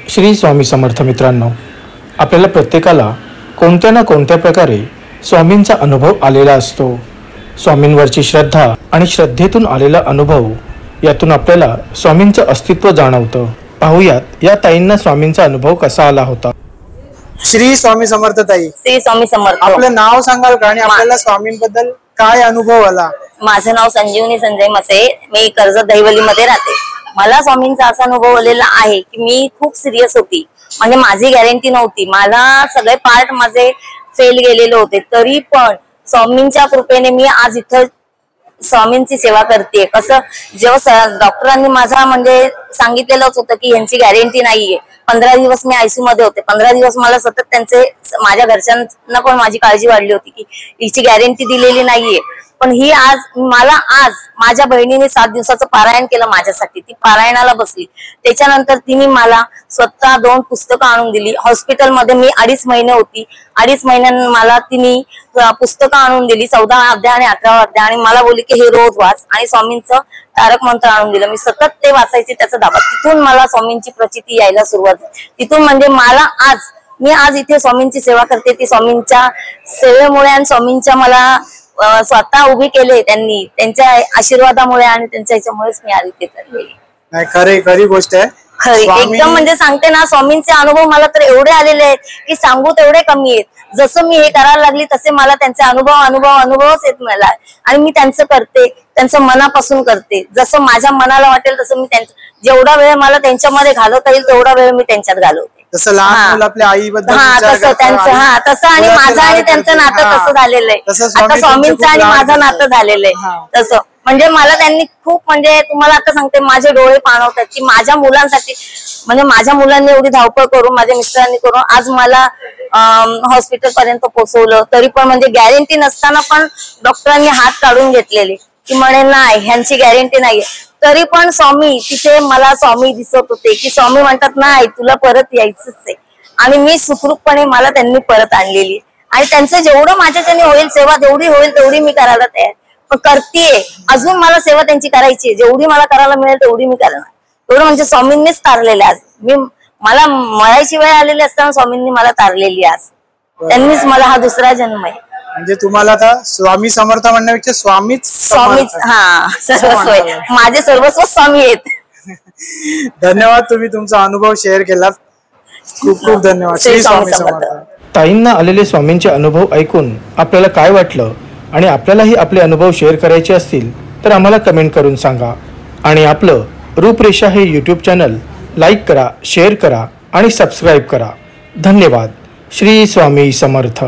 श्री स्वामी समर्थ मित्रांनो, आपल्याला प्रत्येकाला कोणत्या ना कोणत्या प्रकारे स्वामींचा अनुभव आलेला असतो। स्वामींवरची श्रद्धा आणि श्रद्धेतून आलेला अनुभव यातून आपल्याला स्वामींचं अस्तित्व जाणवतं। पाहूयात या ताईंना स्वामींचा अनुभव कसा आला होता। श्री स्वामी समर्थ ताई। श्री स्वामी समर्थ। आपलं नाव सांगाल का आणि आपल्याला स्वामींबद्दल काय अनुभव आला? माझं नाव संजीवनी संजय मसे, मी कर्जत दहिवलीमध्ये राहते। मला स्वामींचा असा अनुभव आलेला आहे की मी खूप सिरियस होती, म्हणजे माझी गॅरंटी नव्हती, मला सगळे पार्ट माझे फेल गेलेले होते, तरी पण स्वामींच्या कृपेने मी आज इथं स्वामींची सेवा करते। कसं जेव्हा डॉक्टरांनी माझा म्हणजे सांगितलेलंच होतं की यांची गॅरंटी नाहीये, 15 दिवस मी आयसीयू मध्ये होते। 15 दिवस मला सतत त्यांचे माझ्या घरच्यांना पण माझी काळजी वाढली होती की हिची गॅरंटी दिलेली नाहीये, पण ही आज माझ्या बहिणीने 7 दिवसाचं पारायण केलं माझ्यासाठी। ती पारायणाला बसली, त्याच्यानंतर तिने मला स्वतः 2 पुस्तकं आणून दिली। हॉस्पिटलमध्ये मी 2.5 महिने होती, 2.5 महिन्यां मला तिने पुस्तकं आणून दिली, 14 अध्याय आणि 18 अध्याय, आणि मला बोलली की हे रोज वाच, आणि स्वामींचं तारक मंत्र आणून दिलं। मी सतत ते वाचायचे, त्याचा दाबा। तिथून मला स्वामींची प्रचिती यायला सुरुवात झाली। तिथून म्हणजे मी आज इथे स्वामींची सेवा करते, ती स्वामींच्या सेवेमुळे आणि स्वामींच्या मला स्वतः उभी केले त्यांनी, त्यांच्या आशीर्वादामुळे आणि त्यांच्या ह्याच्यामुळेच मी आज इथे चाललेली। नाही, खरी गोष्ट आहे, खरी एकदम। म्हणजे सांगते ना, स्वामींचे अनुभव मला तर एवढे आलेले आहेत की सांगू तेवढे कमी आहेत। जसं मी हे करायला लागली तसे मला त्यांचे अनुभवच येत मला, आणि मी त्यांचं करते, त्यांचं मनापासून करते। जसं माझ्या मनाला वाटेल तसं मी त्यांचं, जेवढा वेळ मला त्यांच्यामध्ये घालवता येईल तेवढा वेळ मी त्यांच्यात घालवते। तसं लहान मुलं आपल्या आईबद्दल तसं त्यांचं तसं, आणि माझं आणि त्यांचं नातं तसं झालेलं आहे। आता स्वामींचं आणि माझं नातं झालेलं आहे तसं। म्हणजे मला त्यांनी खूप, म्हणजे तुम्हाला आता सांगते, माझे डोळे पाणवतात की माझ्या मुलांसाठी, म्हणजे माझ्या मुलांनी एवढी धावपळ करून, माझ्या मिस्टरांनी करून आज मला हॉस्पिटल पर्यंत पोहोचवलं। तरी पण म्हणजे गॅरंटी नसताना पण डॉक्टरांनी हात काढून घेतलेले की म्हणे नाही, ह्यांची गॅरंटी नाहीये, तरी पण स्वामी तिथे मला स्वामी दिसत होते की स्वामी म्हणतात नाही, तुला परत यायचंच आहे, आणि मी सुखरूपपणे मला त्यांनी परत आणलेली। आणि त्यांचं जेवढं माझ्याच्याने होईल सेवा, जेवढी होईल तेवढी मी करायला तयार, पण करतेय अजून। मला सेवा त्यांची करायची, जेवढी मला करायला मिळेल तेवढी मी करणार। एवढं म्हणजे स्वामींनीच तारलेलं आज मला मरायची वेळ आलेली असताना स्वामींनी मला तारलेली आज, त्यांनीच मला हा दुसरा जन्म आहे। म्हणजे तुम्हाला आता स्वामी समर्थ म्हणण्यापेक्षा स्वामीच सर्वस्व आहे, माझे सर्वस्व स्वामी आहेत। धन्यवाद, तुम्ही तुमचा अनुभव शेअर केलात, खूप खूप धन्यवाद। श्री स्वामी समर्थ। ताईंना आलेले स्वामींचे अनुभव ऐकून आपल्याला काय वाटलं, आणि आपल्यालाही आपले अनुभव शेअर करायचे असतील तर आम्हाला कमेंट करून सांगा। आणि आपलं रूपरेषा हे यूट्यूब चॅनल लाईक करा, शेअर करा आणि सबस्क्राईब करा। धन्यवाद। श्री स्वामी समर्थ।